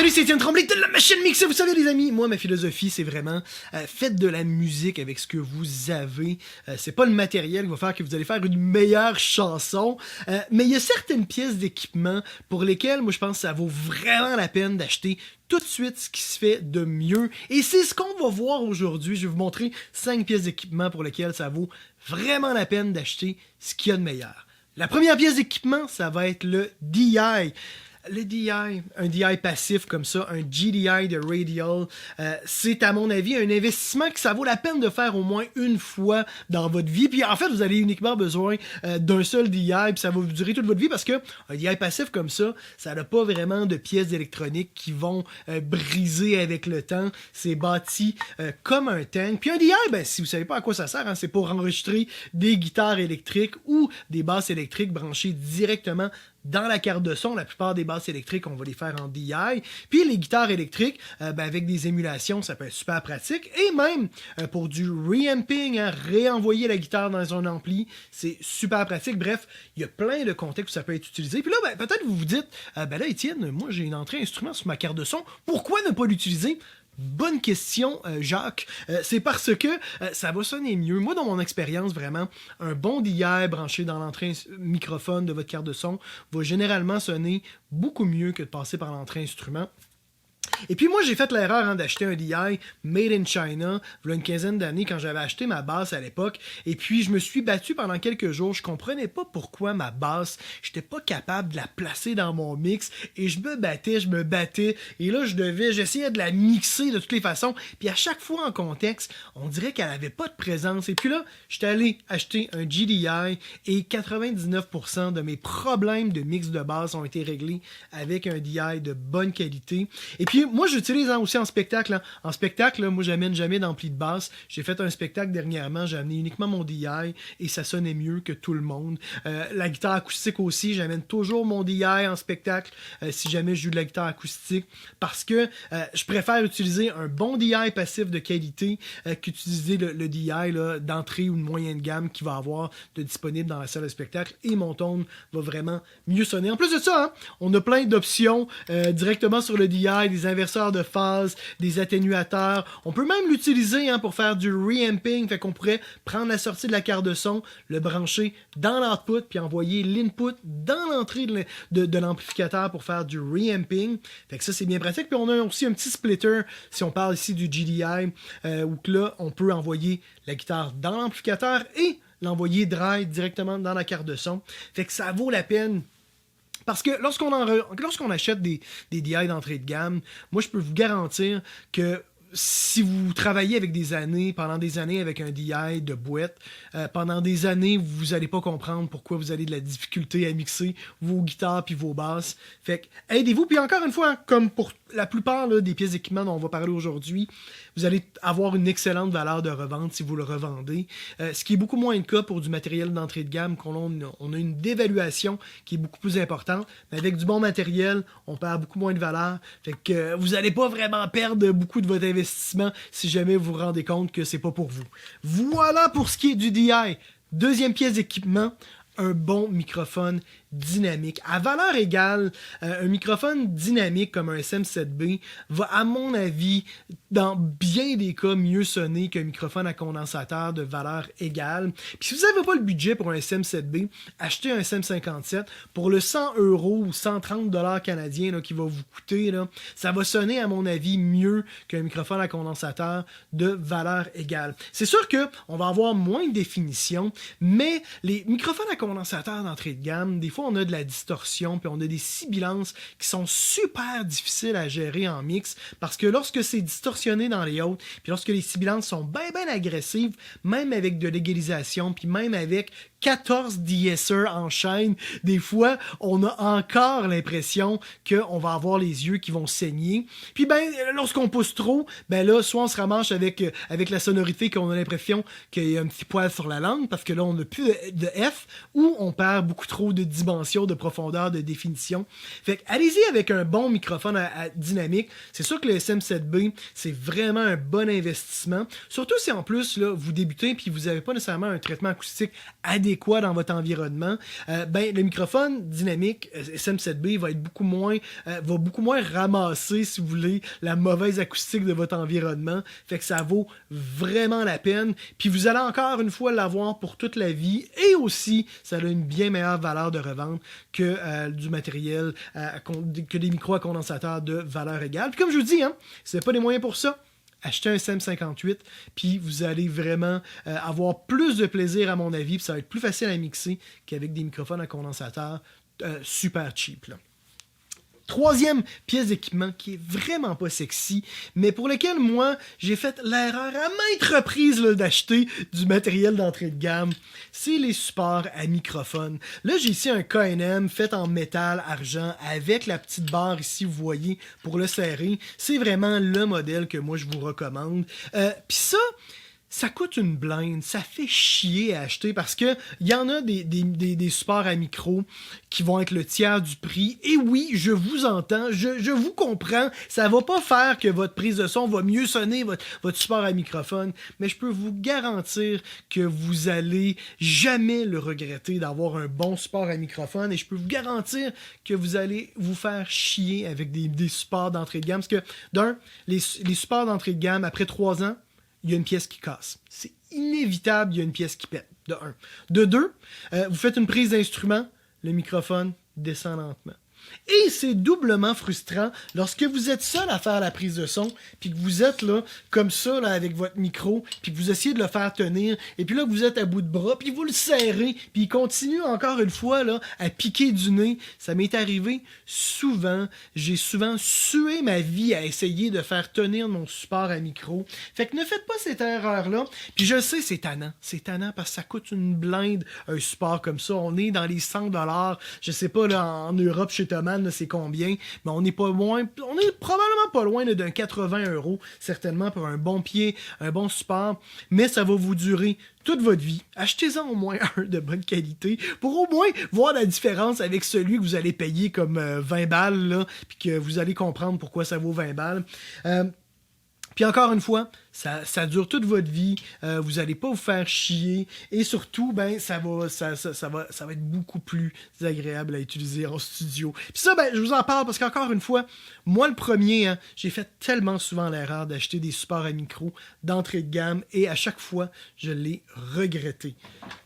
Salut, c'est Étienne Tremblay de la machine mixée. Vous savez les amis, moi ma philosophie c'est vraiment faites de la musique avec ce que vous avez. C'est pas le matériel qui va faire que vous allez faire une meilleure chanson, mais il y a certaines pièces d'équipement pour lesquelles moi je pense que ça vaut vraiment la peine d'acheter tout de suite ce qui se fait de mieux. Et c'est ce qu'on va voir aujourd'hui. Je vais vous montrer 5 pièces d'équipement pour lesquelles ça vaut vraiment la peine d'acheter ce qu'il y a de meilleur. La première pièce d'équipement, ça va être le DI. Le DI, un DI passif comme ça, un GDI de Radial, c'est à mon avis un investissement que ça vaut la peine de faire au moins une fois dans votre vie. Puis en fait, vous avez uniquement besoin d'un seul DI, puis ça va vous durer toute votre vie parce que un DI passif comme ça n'a pas vraiment de pièces électroniques qui vont briser avec le temps. C'est bâti comme un tank. Puis un DI, ben, si vous savez pas à quoi ça sert, hein, c'est pour enregistrer des guitares électriques ou des basses électriques branchées directement dans la carte de son. La plupart des basses électriques, on va les faire en DI. Puis les guitares électriques, avec des émulations, ça peut être super pratique. Et même pour du reamping, hein, réenvoyer la guitare dans un ampli, c'est super pratique. Bref, il y a plein de contextes où ça peut être utilisé. Puis là, peut-être vous vous dites, ben là, Étienne, moi j'ai une entrée instrument sur ma carte de son. Pourquoi ne pas l'utiliser? Bonne question, Jacques. C'est parce que ça va sonner mieux. Moi, dans mon expérience, vraiment, un bon DI branché dans l'entrée microphone de votre carte de son va généralement sonner beaucoup mieux que de passer par l'entrée instrument. Et puis moi, j'ai fait l'erreur d'acheter un DI made in China, il y a une quinzaine d'années, quand j'avais acheté ma basse à l'époque. Et puis, je me suis battu pendant quelques jours. Je comprenais pas pourquoi ma basse, j'étais pas capable de la placer dans mon mix. Et je me battais. Et là, j'essayais de la mixer de toutes les façons. Puis à chaque fois en contexte, on dirait qu'elle avait pas de présence. Et puis là, j'étais allé acheter un GDI et 99% de mes problèmes de mix de basse ont été réglés avec un DI de bonne qualité. Et puis, moi, j'utilise aussi en spectacle. Hein. En spectacle, moi, j'amène jamais d'ampli de basse. J'ai fait un spectacle dernièrement, j'ai amené uniquement mon DI et ça sonnait mieux que tout le monde. La guitare acoustique aussi, j'amène toujours mon DI en spectacle si jamais je joue de la guitare acoustique parce que je préfère utiliser un bon DI passif de qualité qu'utiliser le DI d'entrée ou de moyenne gamme qu'il va avoir de disponible dans la salle de spectacle et mon tone va vraiment mieux sonner. En plus de ça, hein, on a plein d'options directement sur le DI, des inverseurs de phase, des atténuateurs. On peut même l'utiliser pour faire du reamping. Fait qu'on pourrait prendre la sortie de la carte de son, le brancher dans l'output, puis envoyer l'input dans l'entrée de l'amplificateur pour faire du reamping. Fait que ça, c'est bien pratique. Puis on a aussi un petit splitter, si on parle ici du GDI, où que là, on peut envoyer la guitare dans l'amplificateur et l'envoyer dry directement dans la carte de son. Fait que ça vaut la peine. Parce que lorsqu'on achète des DI d'entrée de gamme, moi je peux vous garantir que si vous travaillez pendant des années avec un DI de boîte, pendant des années, vous n'allez pas comprendre pourquoi vous avez de la difficulté à mixer vos guitares puis vos basses. Fait que aidez-vous. Puis encore une fois, comme pour la plupart des pièces d'équipement dont on va parler aujourd'hui, vous allez avoir une excellente valeur de revente si vous le revendez. Ce qui est beaucoup moins le cas pour du matériel d'entrée de gamme, on a une dévaluation qui est beaucoup plus importante. Mais avec du bon matériel, on perd beaucoup moins de valeur. Fait que vous n'allez pas vraiment perdre beaucoup de votre investissement si jamais vous vous rendez compte que c'est pas pour vous. Voilà pour ce qui est du DI. Deuxième pièce d'équipement, un bon microphone dynamique. À valeur égale, un microphone dynamique comme un SM7B va, à mon avis, dans bien des cas, mieux sonner qu'un microphone à condensateur de valeur égale. Puis si vous n'avez pas le budget pour un SM7B, achetez un SM57 pour le 100 € ou 130 $ canadiens là, qui va vous coûter. Là, ça va sonner, à mon avis, mieux qu'un microphone à condensateur de valeur égale. C'est sûr qu'on va avoir moins de définition, mais les microphones à condensateur d'entrée de gamme, des fois, on a de la distorsion, puis on a des sibilances qui sont super difficiles à gérer en mix, parce que lorsque c'est distorsionné dans les hautes, puis lorsque les sibilances sont bien agressives, même avec de l'égalisation, puis même avec 14 DSR en chaîne, des fois, on a encore l'impression qu'on va avoir les yeux qui vont saigner. Puis lorsqu'on pousse trop, là, soit on se ramasse avec la sonorité qu'on a l'impression qu'il y a un petit poil sur la langue, parce que là, on n'a plus de F, ou on perd beaucoup trop de dimensions dimension, de profondeur, de définition. Fait que allez-y avec un bon microphone à dynamique. C'est sûr que le SM7B, c'est vraiment un bon investissement. Surtout si en plus, là, vous débutez puis vous n'avez pas nécessairement un traitement acoustique adéquat dans votre environnement. Le microphone dynamique SM7B va beaucoup moins ramasser, si vous voulez, la mauvaise acoustique de votre environnement. Fait que ça vaut vraiment la peine. Puis vous allez encore une fois l'avoir pour toute la vie. Et aussi, ça a une bien meilleure valeur de revente que du matériel, que des micros à condensateur de valeur égale. Puis comme je vous dis, si vous n'avez pas les moyens pour ça, achetez un SM58, puis vous allez vraiment avoir plus de plaisir, à mon avis, puis ça va être plus facile à mixer qu'avec des microphones à condensateur super cheap, là. Troisième pièce d'équipement qui est vraiment pas sexy, mais pour lequel moi, j'ai fait l'erreur à maintes reprises là, d'acheter du matériel d'entrée de gamme, c'est les supports à microphone. Là, j'ai ici un K&M fait en métal argent avec la petite barre ici, vous voyez, pour le serrer. C'est vraiment le modèle que moi, je vous recommande. Puis ça coûte une blinde, ça fait chier à acheter parce que il y en a des supports à micro qui vont être le tiers du prix. Et oui, je vous entends, je vous comprends, ça va pas faire que votre prise de son va mieux sonner, votre support à microphone, mais je peux vous garantir que vous allez jamais le regretter d'avoir un bon support à microphone et je peux vous garantir que vous allez vous faire chier avec des supports d'entrée de gamme parce que les supports d'entrée de gamme après 3 ans, il y a une pièce qui casse. C'est inévitable, il y a une pièce qui pète, de 1. De 2, vous faites une prise d'instrument, le microphone descend lentement. Et c'est doublement frustrant lorsque vous êtes seul à faire la prise de son, puis que vous êtes là, comme ça, là, avec votre micro, puis que vous essayez de le faire tenir, et puis là, vous êtes à bout de bras, puis vous le serrez, puis il continue encore une fois là, à piquer du nez. Ça m'est arrivé souvent. J'ai souvent sué ma vie à essayer de faire tenir mon support à micro. Fait que ne faites pas cette erreur-là. Puis je sais, c'est tannant. C'est tannant parce que ça coûte une blinde, un support comme ça. On est dans les 100$. Je sais pas, là, en Europe, chez Thomann, c'est combien, mais on est probablement pas loin là, d'un 80€, certainement, pour un bon pied, un bon support, mais ça va vous durer toute votre vie. Achetez-en au moins un de bonne qualité pour au moins voir la différence avec celui que vous allez payer comme 20 balles, là, puis que vous allez comprendre pourquoi ça vaut 20 balles. Puis encore une fois, ça dure toute votre vie, vous n'allez pas vous faire chier et surtout, ça va être beaucoup plus agréable à utiliser en studio. Puis ça, je vous en parle parce qu'encore une fois, moi le premier, j'ai fait tellement souvent l'erreur d'acheter des supports à micro d'entrée de gamme et à chaque fois, je l'ai regretté.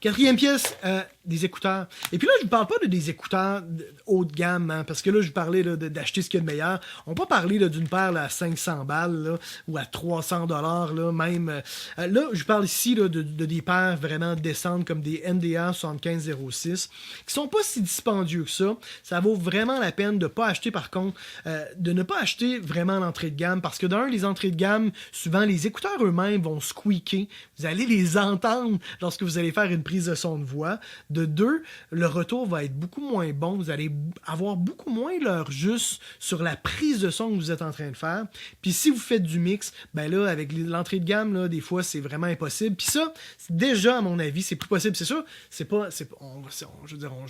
Quatrième pièce, des écouteurs. Et puis là, je ne vous parle pas des écouteurs haut de gamme, parce que là, je vous parlais là, d'acheter ce qu'il y a de meilleur. On ne peut pas parler là, d'une paire là, à 500 balles là, ou à 300$. Là, même. Là, je parle ici là, de des paires vraiment décentes comme des MDR 7506 qui sont pas si dispendieux que ça. Ça vaut vraiment la peine de ne pas acheter, par contre, de ne pas acheter vraiment l'entrée de gamme parce que d'un, les entrées de gamme, souvent, les écouteurs eux-mêmes vont squeaker. Vous allez les entendre lorsque vous allez faire une prise de son de voix. De 2, le retour va être beaucoup moins bon. Vous allez avoir beaucoup moins l'heure juste sur la prise de son que vous êtes en train de faire. Puis si vous faites du mix, là, avec l'entrée de gamme, là, des fois, c'est vraiment impossible. Puis ça, déjà, à mon avis, c'est plus possible. C'est sûr, je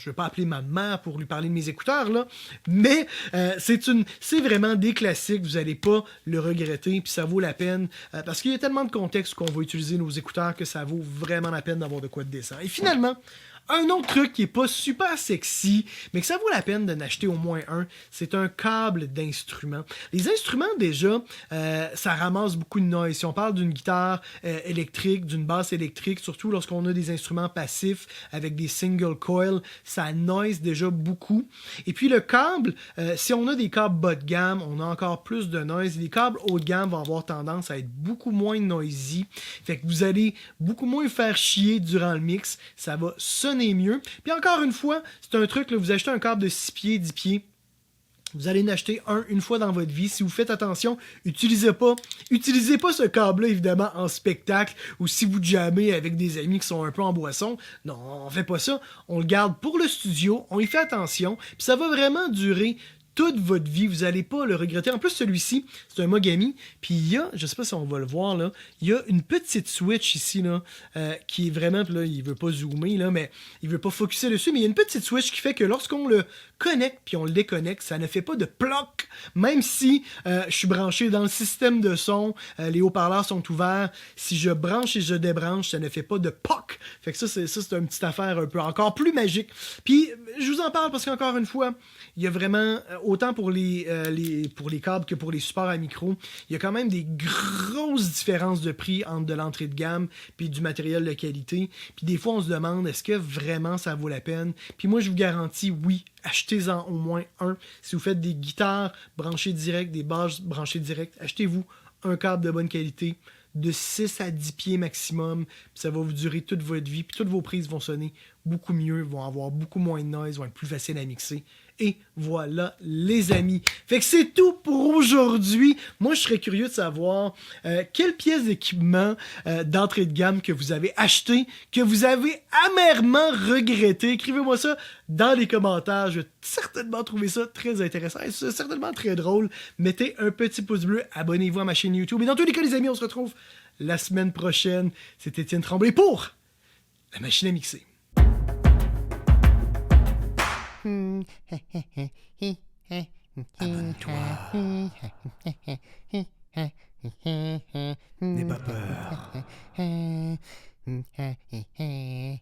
vais pas appeler ma mère pour lui parler de mes écouteurs, là, mais c'est vraiment des classiques. Vous n'allez pas le regretter, puis ça vaut la peine, parce qu'il y a tellement de contextes qu'on va utiliser nos écouteurs que ça vaut vraiment la peine d'avoir de quoi de décent. Et finalement, un autre truc qui est pas super sexy, mais que ça vaut la peine d'en acheter au moins un, c'est un câble d'instrument. Les instruments, déjà, ça ramasse beaucoup de noise. Si on parle d'une guitare électrique, d'une basse électrique, surtout lorsqu'on a des instruments passifs avec des single coils, ça noise déjà beaucoup. Et puis le câble, si on a des câbles bas de gamme, on a encore plus de noise. Les câbles haut de gamme vont avoir tendance à être beaucoup moins noisy. Fait que vous allez beaucoup moins faire chier durant le mix. Ça va sonner mieux. Puis encore une fois, c'est un truc, là, vous achetez un câble de 6 pieds, 10 pieds, vous allez en acheter une fois dans votre vie. Si vous faites attention, utilisez pas ce câble-là, évidemment, en spectacle ou si vous jammez avec des amis qui sont un peu en boisson. Non, on fait pas ça. On le garde pour le studio, on y fait attention, puis ça va vraiment durer toute votre vie. Vous n'allez pas le regretter. En plus, celui-ci, c'est un Mogami. Puis il y a, je sais pas si on va le voir là, il y a une petite switch ici là, qui est vraiment, puis là, il veut pas zoomer là, mais il veut pas focuser dessus, mais il y a une petite switch qui fait que lorsqu'on le connecte puis on le déconnecte, ça ne fait pas de ploc, même si je suis branché dans le système de son, les haut-parleurs sont ouverts. Si je branche et je débranche, ça ne fait pas de poc. Fait que ça, c'est une petite affaire un peu encore plus magique. Puis je vous en parle parce qu'encore une fois, il y a vraiment, autant pour les câbles que pour les supports à micro, il y a quand même des grosses différences de prix entre de l'entrée de gamme puis du matériel de qualité. Puis des fois, on se demande, est-ce que vraiment ça vaut la peine? Puis moi, je vous garantis, oui, achetez-en au moins un. Si vous faites des guitares branchées direct, des basses branchées direct, achetez-vous un câble de bonne qualité de 6 à 10 pieds maximum, puis ça va vous durer toute votre vie, puis toutes vos prises vont sonner beaucoup mieux, vont avoir beaucoup moins de noise, vont être plus faciles à mixer. Et voilà, les amis. Fait que c'est tout pour aujourd'hui. Moi, je serais curieux de savoir quelle pièce d'équipement d'entrée de gamme que vous avez acheté, que vous avez amèrement regretté. Écrivez-moi ça dans les commentaires. Je vais certainement trouver ça très intéressant et c'est certainement très drôle. Mettez un petit pouce bleu, abonnez-vous à ma chaîne YouTube. Et dans tous les cas, les amis, on se retrouve la semaine prochaine. C'est Étienne Tremblay pour La Machine à Mixer. Abonne-toi. N'aie pas peur.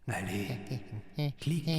Allez, clique.